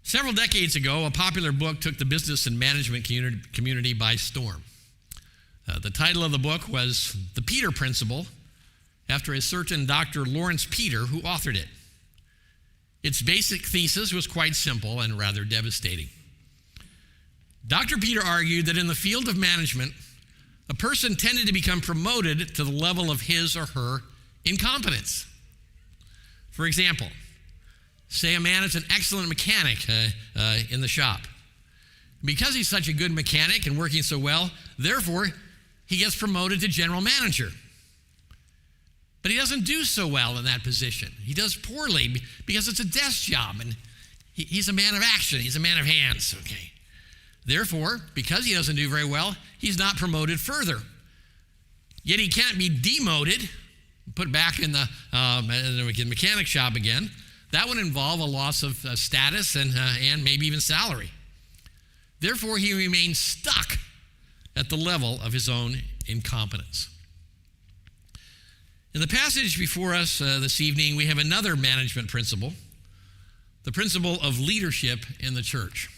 Several decades ago, a popular book took the business and management community by storm. The title of the book was The Peter Principle, after a certain Dr. Lawrence Peter who authored it. Its basic thesis was quite simple and rather devastating. Dr. Peter argued that in the field of management, a person tended to become promoted to the level of his or her incompetence. For example, say a man is an excellent mechanic in the shop. Because he's such a good mechanic and working so well, therefore, he gets promoted to general manager. But he doesn't do so well in that position. He does poorly because it's a desk job, and he's a man of action. He's a man of hands, okay? Therefore, because he doesn't do very well, he's not promoted further. Yet he can't be demoted, put back in the mechanic shop again. That would involve a loss of status and maybe even salary. Therefore, he remains stuck at the level of his own incompetence. In the passage before us this evening, we have another management principle, the principle of leadership in the church.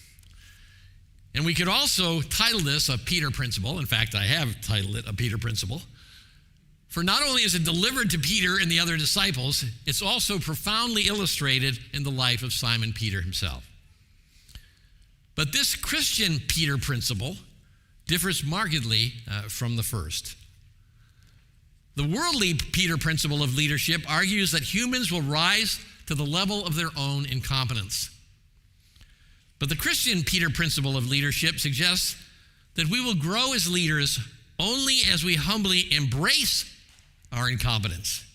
And we could also title this a Peter Principle. In fact, I have titled it a Peter Principle. For not only is it delivered to Peter and the other disciples, it's also profoundly illustrated in the life of Simon Peter himself. But this Christian Peter principle differs markedly from the first. The worldly Peter principle of leadership argues that humans will rise to the level of their own incompetence. But the Christian Peter principle of leadership suggests that we will grow as leaders only as we humbly embrace our incompetence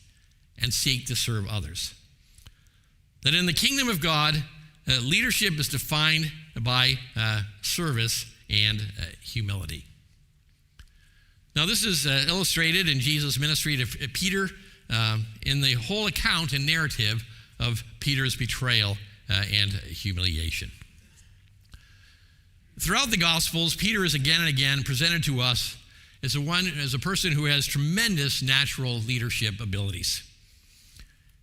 and seek to serve others. That in the kingdom of God, leadership is defined by service and humility. Now, this is illustrated in Jesus' ministry to Peter in the whole account and narrative of Peter's betrayal and humiliation. Throughout the Gospels, Peter is again and again presented to us as a person who has tremendous natural leadership abilities.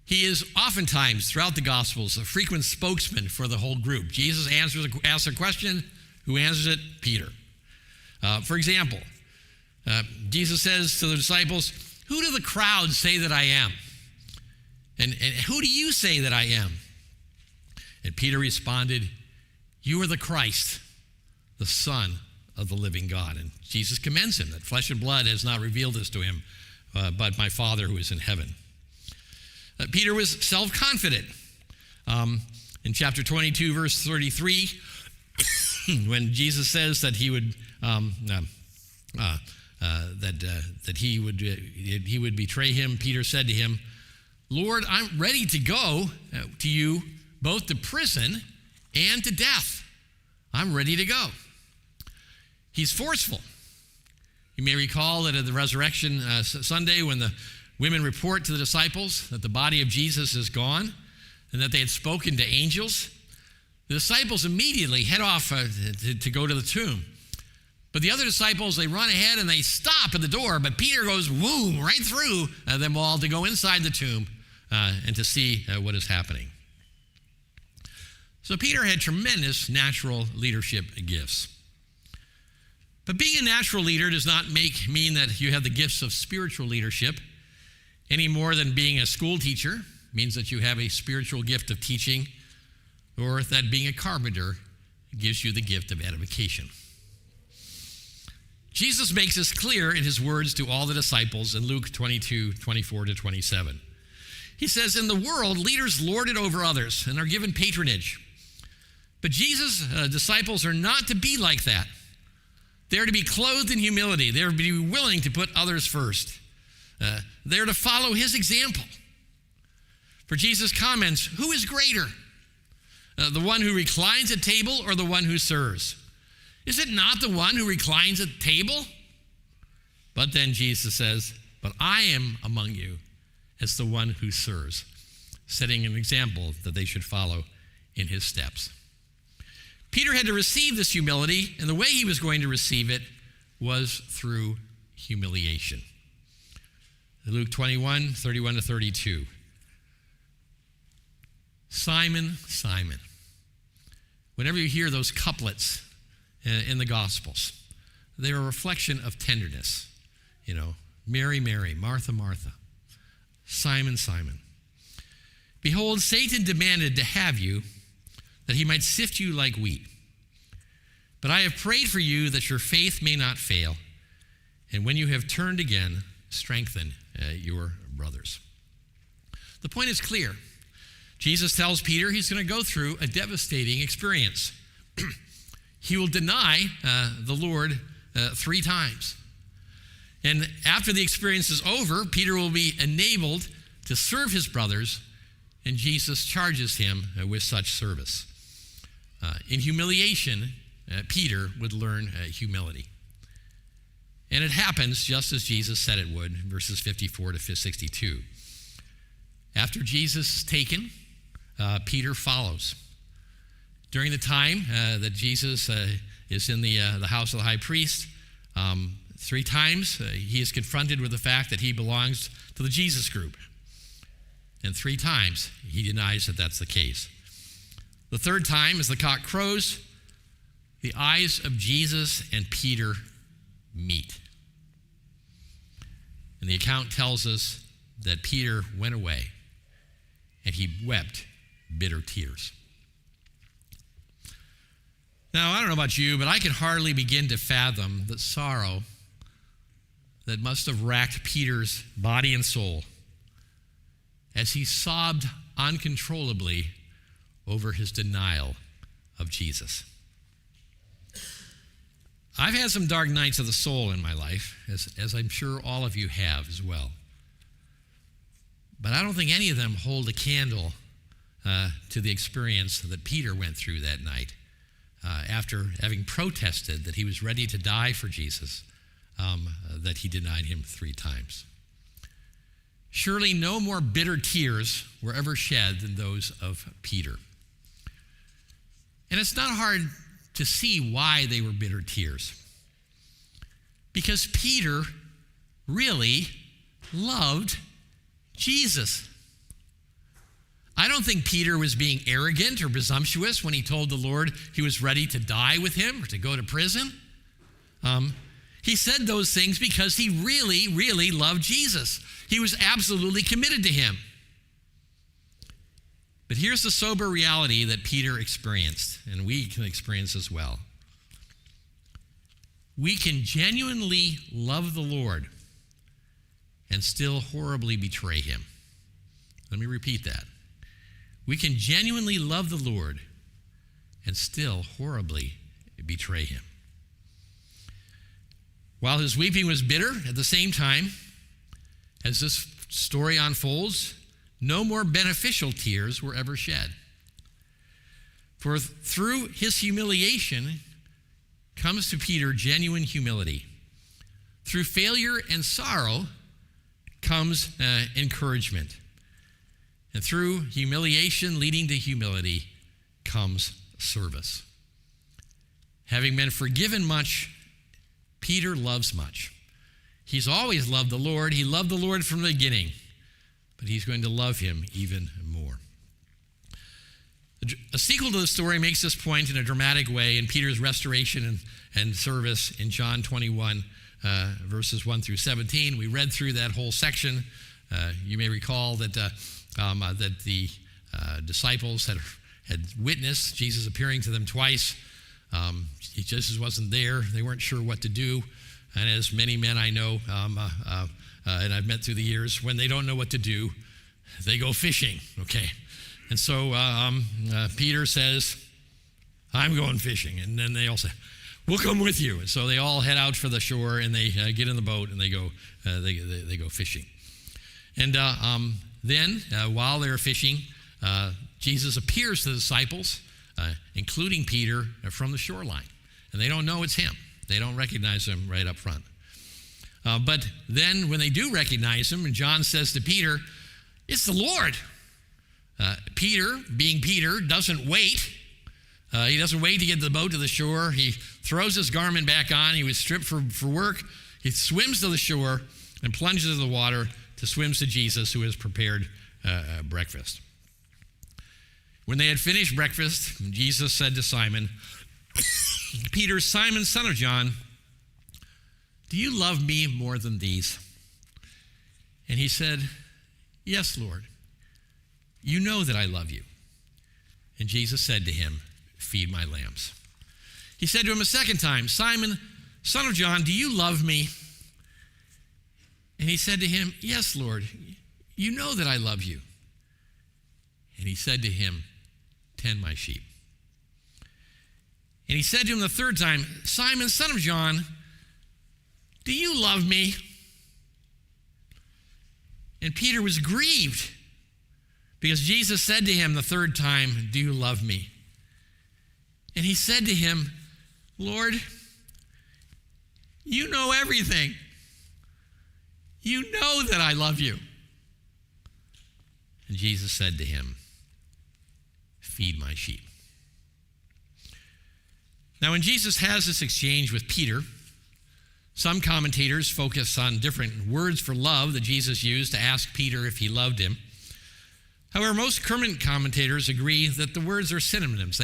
He is oftentimes, throughout the Gospels, a frequent spokesman for the whole group. Jesus asks a question, who answers it? Peter. For example, Jesus says to the disciples, "Who do the crowds say that I am? And who do you say that I am?" And Peter responded, "You are the Christ, the Son of the living God." And Jesus commends him that flesh and blood has not revealed this to him, but my Father who is in heaven. Peter was self-confident. In chapter 22, verse 33, when Jesus says that he would he would betray him, Peter said to him, "Lord, I'm ready to go to you both to prison and to death. I'm ready to go." He's forceful. You may recall that at the resurrection Sunday, when the women report to the disciples that the body of Jesus is gone and that they had spoken to angels, the disciples immediately head off to go to the tomb. But the other disciples, they run ahead and they stop at the door, but Peter goes, boom, right through them all to go inside the tomb and to see what is happening. So Peter had tremendous natural leadership gifts. But being a natural leader does not mean that you have the gifts of spiritual leadership any more than being a school teacher means that you have a spiritual gift of teaching, or that being a carpenter gives you the gift of edification. Jesus makes this clear in his words to all the disciples in Luke 22, 24 to 27. He says, "In the world, leaders lord it over others and are given patronage. But Jesus' disciples are not to be like that. They're to be clothed in humility. They're to be willing to put others first. They're to follow his example." For Jesus comments, "Who is greater? The one who reclines at table or the one who serves? Is it not the one who reclines at table?" But then Jesus says, "But I am among you as the one who serves," setting an example that they should follow in his steps. Peter had to receive this humility, and the way he was going to receive it was through humiliation. Luke 21, 31 to 32. "Simon, Simon, whenever you hear those couplets in the Gospels, they're a reflection of tenderness. You know, Mary, Mary, Martha, Martha, Simon, Simon. Behold, Satan demanded to have you, that he might sift you like wheat. But I have prayed for you that your faith may not fail, and when you have turned again, strengthen your brothers. The point is clear. Jesus tells Peter he's going to go through a devastating experience. He will deny the Lord 3 times. And after the experience is over, Peter will be enabled to serve his brothers, and Jesus charges him with such service. In humiliation, Peter would learn humility. And it happens just as Jesus said it would, verses 54 to 62. After Jesus is taken, Peter follows. During the time that Jesus is in the house of the high priest, 3 times he is confronted with the fact that he belongs to the Jesus group. And 3 times he denies that that's the case. The 3rd time, as the cock crows, the eyes of Jesus and Peter meet. And the account tells us that Peter went away and he wept bitter tears. Now, I don't know about you, but I can hardly begin to fathom the sorrow that must have racked Peter's body and soul as he sobbed uncontrollably over his denial of Jesus. I've had some dark nights of the soul in my life, as I'm sure all of you have as well. But I don't think any of them hold a candle to the experience that Peter went through that night after having protested that he was ready to die for Jesus, that he denied him 3 times. Surely no more bitter tears were ever shed than those of Peter. And it's not hard to see why they were bitter tears. Because Peter really loved Jesus. I don't think Peter was being arrogant or presumptuous when he told the Lord he was ready to die with him or to go to prison. He said those things because he really, really loved Jesus. He was absolutely committed to him. But here's the sober reality that Peter experienced, and we can experience as well. We can genuinely love the Lord and still horribly betray him. Let me repeat that. We can genuinely love the Lord and still horribly betray him. While his weeping was bitter, at the same time, as this story unfolds, no more beneficial tears were ever shed. For through his humiliation comes to Peter genuine humility. Through failure and sorrow comes encouragement. And through humiliation leading to humility comes service. Having been forgiven much, Peter loves much. He's always loved the Lord. He loved the Lord from the beginning, but he's going to love him even more. A sequel to the story makes this point in a dramatic way in Peter's restoration and service in John 21, verses 1 through 17. We read through that whole section. You may recall that the disciples had witnessed Jesus appearing to them twice. Jesus wasn't there. They weren't sure what to do. And as many men I know, and I've met through the years, when they don't know what to do, they go fishing, okay? And so Peter says, I'm going fishing. And then they all say, we'll come with you. And so they all head out for the shore, and they get in the boat, and they go fishing. And then, while they're fishing, Jesus appears to the disciples, including Peter, from the shoreline. And they don't know it's him. They don't recognize him right up front. But then when they do recognize him, and John says to Peter, it's the Lord. Peter, being Peter, doesn't wait. He doesn't wait to get the boat to the shore. He throws his garment back on. He was stripped for work. He swims to the shore and plunges into the water to swim to Jesus, who has prepared breakfast. When they had finished breakfast, Jesus said to Simon, Peter, Simon, son of John, do you love me more than these? And he said, yes, Lord. You know that I love you. And Jesus said to him, feed my lambs. He said to him a second time, Simon, son of John, do you love me? And he said to him, yes, Lord. You know that I love you. And he said to him, tend my sheep. And he said to him the third time, Simon, son of John, do you love me? And Peter was grieved because Jesus said to him the third time, do you love me? And he said to him, Lord, you know everything. You know that I love you. And Jesus said to him, feed my sheep. Now, when Jesus has this exchange with Peter, some commentators focus on different words for love that Jesus used to ask Peter if he loved him. However, most current commentators agree that the words are synonyms.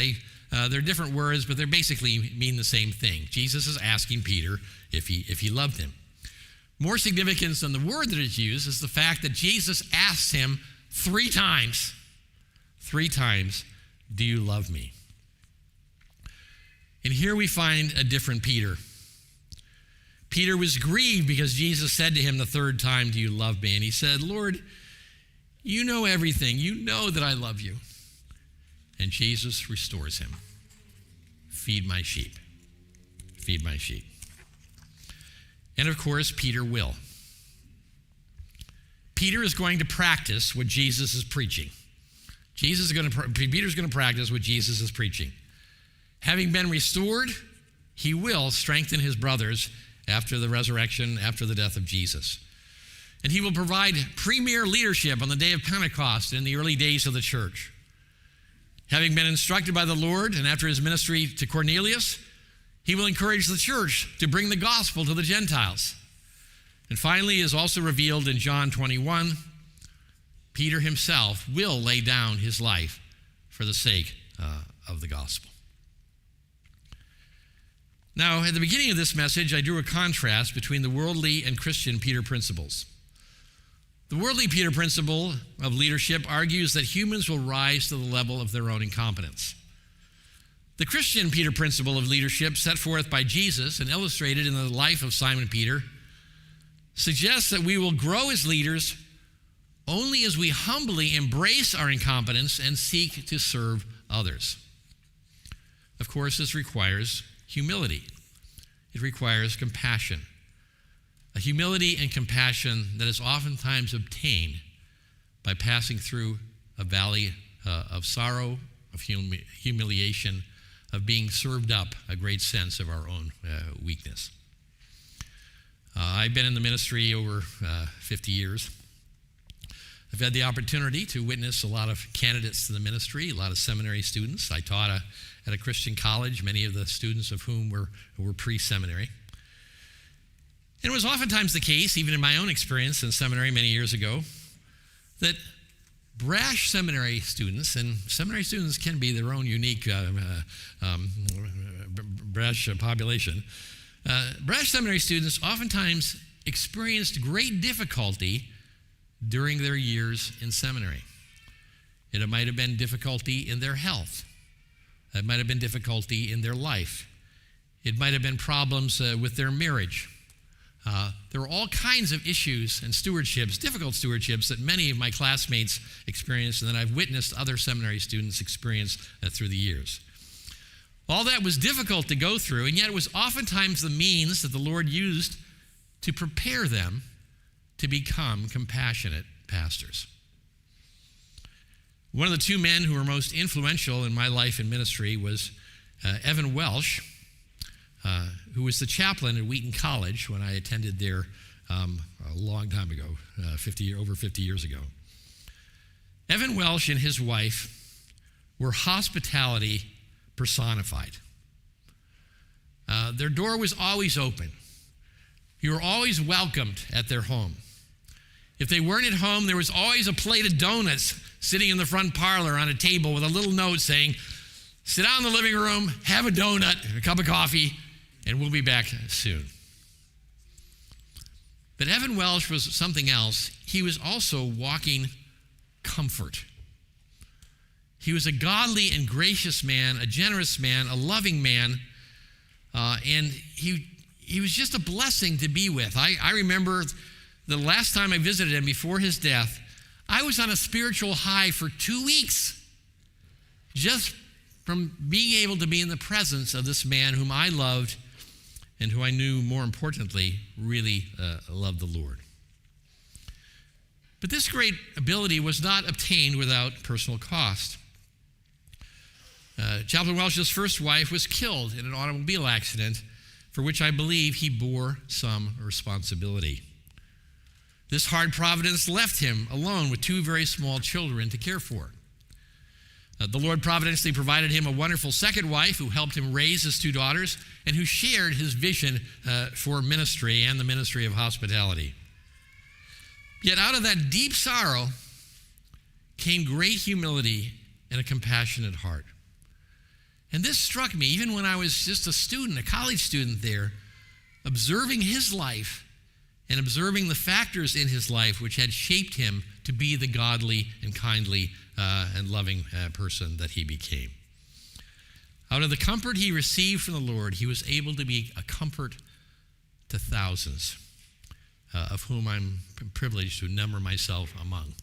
They're different words, but they basically mean the same thing. Jesus is asking Peter if he loved him. More significance than the word that is used is the fact that Jesus asks him three times, do you love me? And here we find a different Peter. Peter was grieved because Jesus said to him the third time, do you love me? And he said, Lord, you know everything. You know that I love you. And Jesus restores him. Feed my sheep. Feed my sheep. And of course, Peter will. Peter is going to practice what Jesus is preaching. Peter's going to practice what Jesus is preaching. Having been restored, he will strengthen his brothers after the resurrection, after the death of Jesus. And he will provide premier leadership on the day of Pentecost in the early days of the church. Having been instructed by the Lord and after his ministry to Cornelius, he will encourage the church to bring the gospel to the Gentiles. And finally, as also revealed in John 21, Peter himself will lay down his life for the sake of the gospel. Now, at the beginning of this message, I drew a contrast between the worldly and Christian Peter principles. The worldly Peter principle of leadership argues that humans will rise to the level of their own incompetence. The Christian Peter principle of leadership, set forth by Jesus and illustrated in the life of Simon Peter, suggests that we will grow as leaders only as we humbly embrace our incompetence and seek to serve others. Of course, this requires humility. It requires compassion. A humility and compassion that is oftentimes obtained by passing through a valley of sorrow, of humiliation, of being served up a great sense of our own weakness. I've been in the ministry over 50 years. I've had the opportunity to witness a lot of candidates to the ministry, a lot of seminary students. I taught at a Christian college, many of the students of whom were pre-seminary. And it was oftentimes the case, even in my own experience in seminary many years ago, that brash seminary students, and seminary students can be their own unique brash population, brash seminary students oftentimes experienced great difficulty during their years in seminary. It might have been difficulty in their health. It might have been difficulty in their life. It might have been problems with their marriage. There were all kinds of issues and stewardships, difficult stewardships, that many of my classmates experienced and that I've witnessed other seminary students experience through the years. All that was difficult to go through, and yet it was oftentimes the means that the Lord used to prepare them to become compassionate pastors. One of the two men who were most influential in my life and ministry was Evan Welsh, who was the chaplain at Wheaton College when I attended there a long time ago, over 50 years ago. Evan Welsh and his wife were hospitality personified. Their door was always open. You were always welcomed at their home. If they weren't at home, there was always a plate of donuts sitting in the front parlor on a table with a little note saying, sit down in the living room, have a donut and a cup of coffee, and we'll be back soon. But Evan Welsh was something else. He was also walking comfort. He was a godly and gracious man, a generous man, a loving man, and he was just a blessing to be with. I remember the last time I visited him before his death, I was on a spiritual high for 2 weeks just from being able to be in the presence of this man whom I loved and who I knew, more importantly, really loved the Lord. But this great ability was not obtained without personal cost. Chaplain Welsh's first wife was killed in an automobile accident for which I believe he bore some responsibility. This hard providence left him alone with 2 very small children to care for. The Lord providentially provided him a wonderful second wife who helped him raise his 2 daughters and who shared his vision for ministry and the ministry of hospitality. Yet out of that deep sorrow came great humility and a compassionate heart. And this struck me even when I was just a student, a college student there, observing his life and observing the factors in his life which had shaped him to be the godly and kindly and loving person that he became. Out of the comfort he received from the Lord, he was able to be a comfort to thousands, of whom I'm privileged to number myself among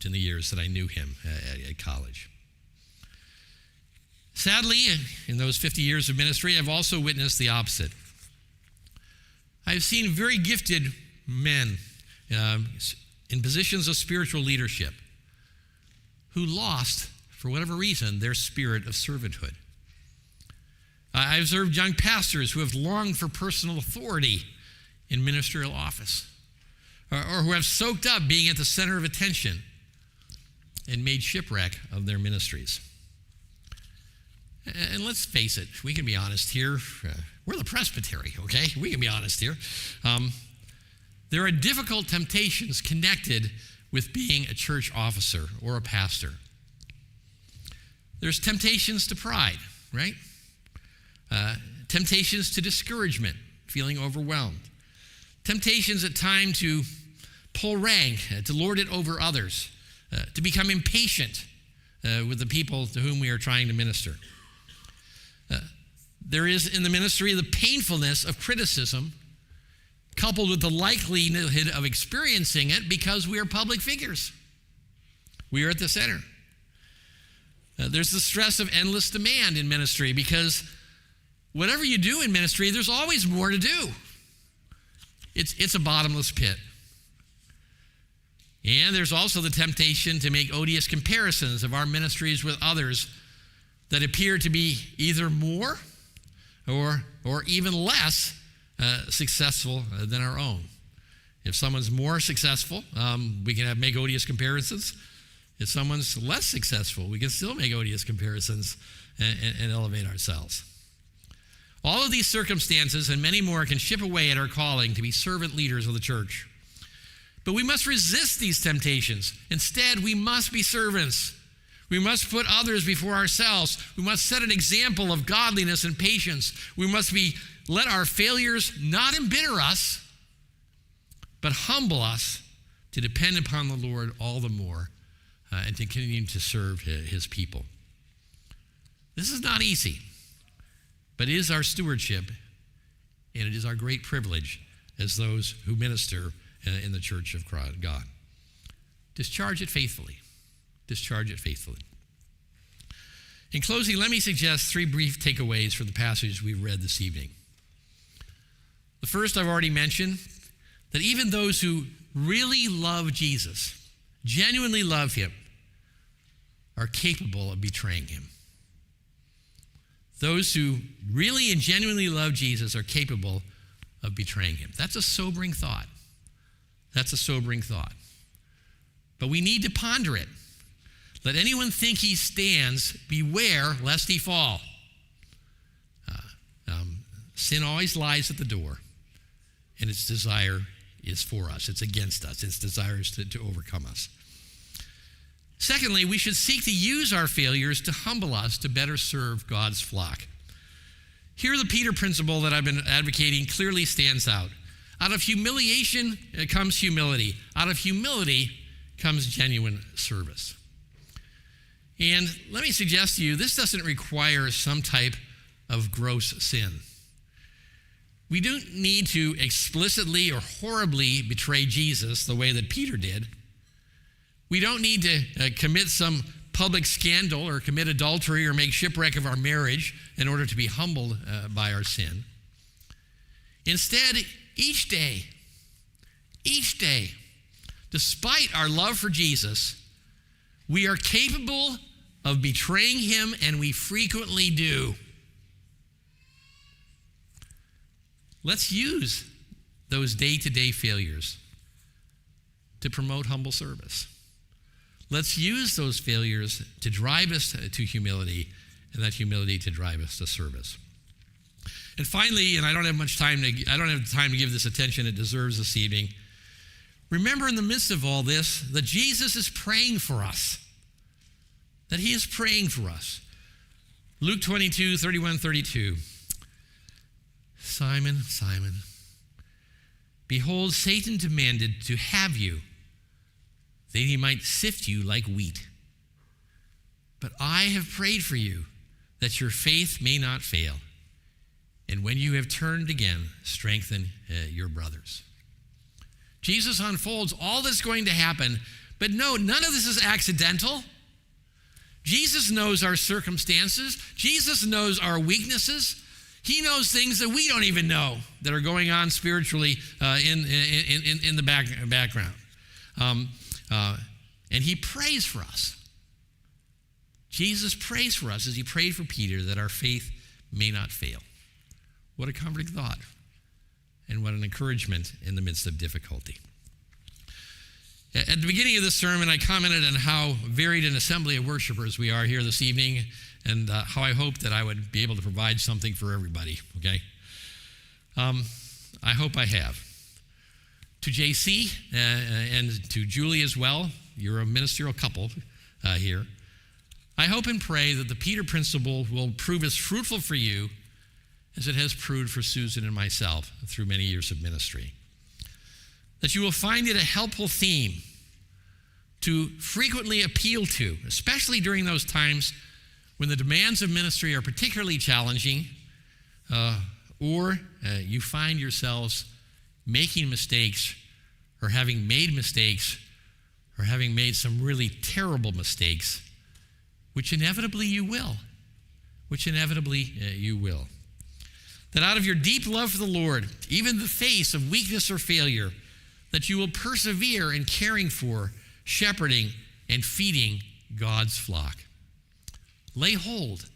in the years that I knew him at college. Sadly, in those 50 years of ministry, I've also witnessed the opposite. I've seen very gifted men in positions of spiritual leadership who lost, for whatever reason, their spirit of servanthood. I've observed young pastors who have longed for personal authority in ministerial office, or who have soaked up being at the center of attention and made shipwreck of their ministries. And let's face it, we can be honest here. We're the presbytery, okay? We can be honest here. There are difficult temptations connected with being a church officer or a pastor. There's temptations to pride, right? Temptations to discouragement, feeling overwhelmed. Temptations at times to pull rank, to lord it over others, to become impatient with the people to whom we are trying to minister. There is in the ministry the painfulness of criticism, coupled with the likelihood of experiencing it because we are public figures. We are at the center. There's the stress of endless demand in ministry because whatever you do in ministry, there's always more to do. It's a bottomless pit. And there's also the temptation to make odious comparisons of our ministries with others that appear to be either more or even less successful than our own. If someone's more successful, we can make odious comparisons. If someone's less successful, we can still make odious comparisons and elevate ourselves. All of these circumstances and many more can chip away at our calling to be servant leaders of the church. But we must resist these temptations. Instead, we must be servants. We must put others before ourselves. We must set an example of godliness and patience. We must let our failures not embitter us, but humble us to depend upon the Lord all the more and to continue to serve his people. This is not easy, but it is our stewardship, and it is our great privilege as those who minister in the church of God. Discharge it faithfully. Discharge it faithfully. In closing, let me suggest 3 brief takeaways for the passage we've read this evening. The first I've already mentioned, that even those who really love Jesus, genuinely love him, are capable of betraying him. Those who really and genuinely love Jesus are capable of betraying him. That's a sobering thought. That's a sobering thought. But we need to ponder it. Let anyone think he stands, beware lest he fall. Sin always lies at the door, and its desire is for us. It's against us. Its desire is to overcome us. Secondly, we should seek to use our failures to humble us to better serve God's flock. Here, the Peter principle that I've been advocating clearly stands out. Out of humiliation comes humility. Out of humility comes genuine service. And let me suggest to you, this doesn't require some type of gross sin. We don't need to explicitly or horribly betray Jesus the way that Peter did. We don't need to commit some public scandal or commit adultery or make shipwreck of our marriage in order to be humbled by our sin. Instead, each day, despite our love for Jesus, we are capable of betraying him, and we frequently do. Let's use those day-to-day failures to promote humble service. Let's use those failures to drive us to humility, and that humility to drive us to service. And finally, and I don't have time to give this attention it deserves this evening. Remember, in the midst of all this, that Jesus is praying for us. That he is praying for us. Luke 22, 31, 32. Simon, Simon, behold, Satan demanded to have you, that he might sift you like wheat. But I have prayed for you, that your faith may not fail. And when you have turned again, strengthen your brothers. Jesus unfolds all that's going to happen, but no, none of this is accidental. Jesus knows our circumstances. Jesus knows our weaknesses. He knows things that we don't even know that are going on spiritually in the background. And he prays for us. Jesus prays for us as he prayed for Peter that our faith may not fail. What a comforting thought, and what an encouragement in the midst of difficulty. At the beginning of this sermon, I commented on how varied an assembly of worshipers we are here this evening, and how I hope that I would be able to provide something for everybody, okay? I hope I have. To Jacey and to Julie as well, you're a ministerial couple here. I hope and pray that the Peter principle will prove as fruitful for you as it has proved for Susan and myself through many years of ministry. That you will find it a helpful theme to frequently appeal to, especially during those times when the demands of ministry are particularly challenging, or you find yourselves making mistakes, or having made mistakes, or having made some really terrible mistakes, which inevitably you will. That out of your deep love for the Lord, even in the face of weakness or failure, that you will persevere in caring for, shepherding, and feeding God's flock. Lay hold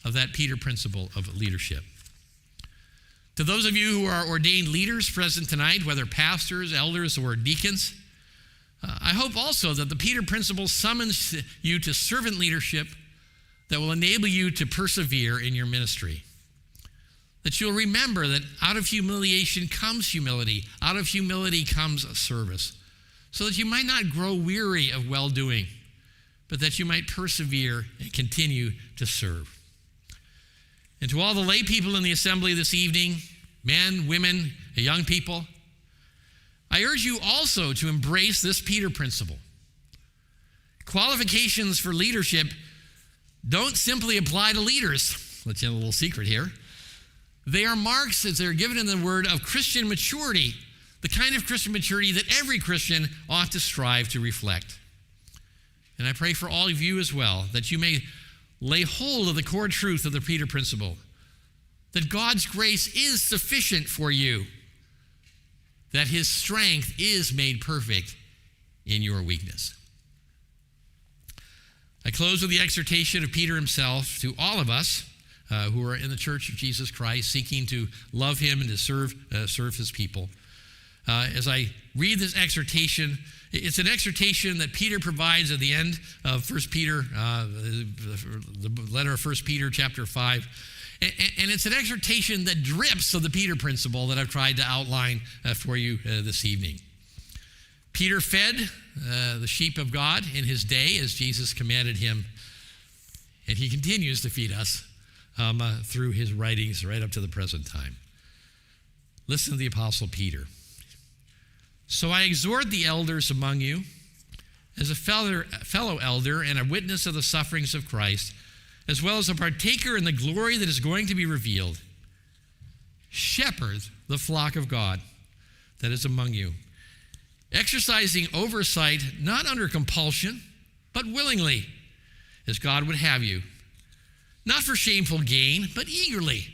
of that Peter principle of leadership. To those of you who are ordained leaders present tonight, whether pastors, elders, or deacons, I hope also that the Peter principle summons you to servant leadership that will enable you to persevere in your ministry. That you'll remember that out of humiliation comes humility. Out of humility comes a service. So that you might not grow weary of well-doing, but that you might persevere and continue to serve. And to all the lay people in the assembly this evening, men, women, young people, I urge you also to embrace this Peter principle. Qualifications for leadership don't simply apply to leaders. Let's get a little secret here. They are marks, as they're given in the word, of Christian maturity, the kind of Christian maturity that every Christian ought to strive to reflect. And I pray for all of you as well, that you may lay hold of the core truth of the Peter principle, that God's grace is sufficient for you, that his strength is made perfect in your weakness. I close with the exhortation of Peter himself to all of us who are in the Church of Jesus Christ, seeking to love him and to serve his people. As I read this exhortation, it's an exhortation that Peter provides at the end of 1 Peter, the letter of 1 Peter chapter 5. And it's an exhortation that drips of the Peter principle that I've tried to outline for you this evening. Peter fed the sheep of God in his day as Jesus commanded him, and he continues to feed us through his writings right up to the present time. Listen to the Apostle Peter. So I exhort the elders among you, as a fellow elder and a witness of the sufferings of Christ, as well as a partaker in the glory that is going to be revealed. Shepherd the flock of God that is among you, exercising oversight not under compulsion, but willingly, as God would have you, not for shameful gain, but eagerly,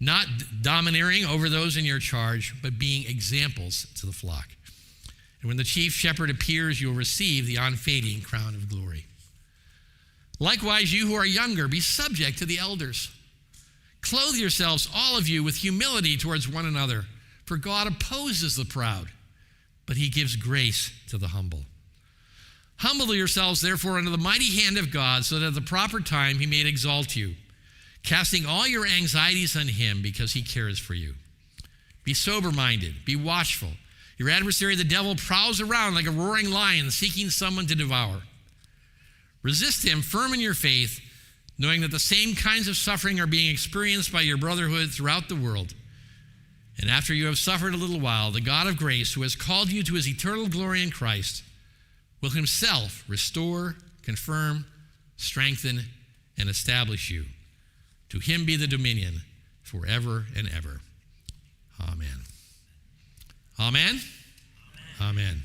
not domineering over those in your charge, but being examples to the flock. And when the chief shepherd appears, you will receive the unfading crown of glory. Likewise, you who are younger, be subject to the elders. Clothe yourselves, all of you, with humility towards one another, for God opposes the proud, but he gives grace to the humble. Humble yourselves, therefore, under the mighty hand of God, so that at the proper time he may exalt you, casting all your anxieties on him, because he cares for you. Be sober-minded, be watchful. Your adversary, the devil, prowls around like a roaring lion, seeking someone to devour. Resist him, firm in your faith, knowing that the same kinds of suffering are being experienced by your brotherhood throughout the world. And after you have suffered a little while, the God of grace, who has called you to his eternal glory in Christ, will himself restore, confirm, strengthen, and establish you. To him be the dominion forever and ever. Amen. Amen? Amen. Amen.